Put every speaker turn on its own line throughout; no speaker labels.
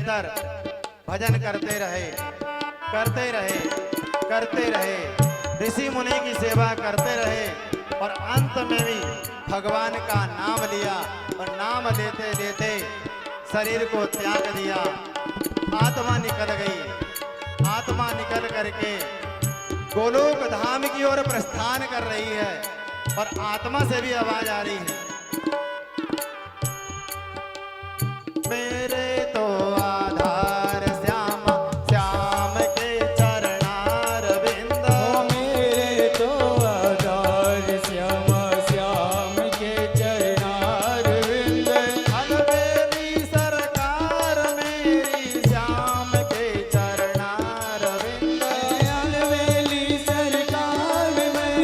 निरंतर भजन करते रहे, ऋषि मुनि की सेवा करते रहे और अंत में भी भगवान का नाम लिया और नाम लेते लेते शरीर को त्याग दिया। आत्मा निकल गई। आत्मा निकल करके गोलोक धाम की ओर प्रस्थान कर रही है और आत्मा से भी आवाज आ रही है, मेरे तो आधार श्याम श्याम के चरणारविंद,
मेरे तो आधार श्याम श्याम के चरणारविंद,
अलबेली सरकार मेरी श्याम के चरणारविंद,
अलबेली सरकार में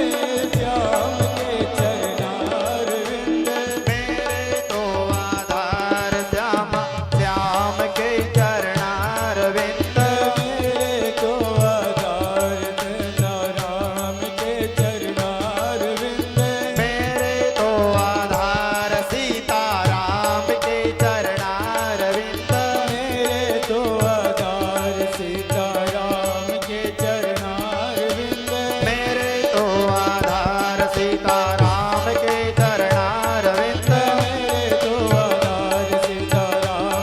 श्याम के चरणारविंद,
मेरे तो आधार श्याम श्याम के चरणारविंद,
मेरे तो आधार सीताराम के चरणारविंद,
मेरे तो आधार सीताराम के चरणारविंद,
मेरे तो आधार सीताराम के चरणारविंद,
मेरे तो आधार सीताराम के चरणारविंद,
मेरे तो आधार सीताराम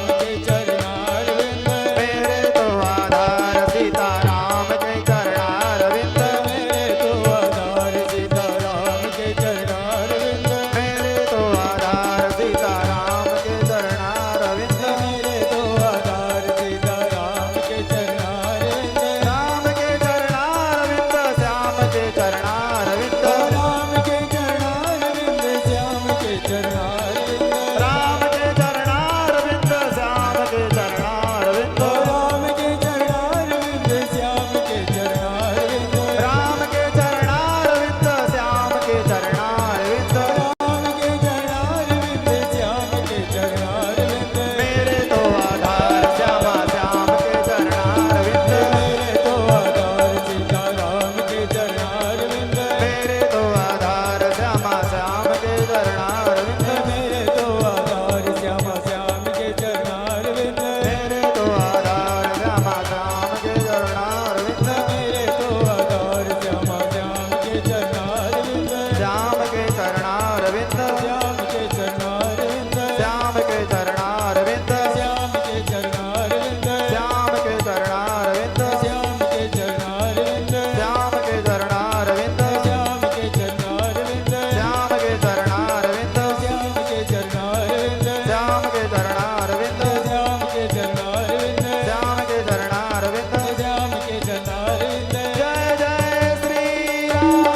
के चरणारविंद,
मेरे तो आधार सीताराम के चरणारविंद,
मेरे तो आधार सीताराम के चरणारविंद,
मेरे तो आधार सीताराम के चरणारविंद,
मेरे तो आधार सीताराम के चरणारविंद,
राम के चरणारविंद श्याम के चरणारविंद,
राम के चरणारविंद श्याम के चरणारविंद,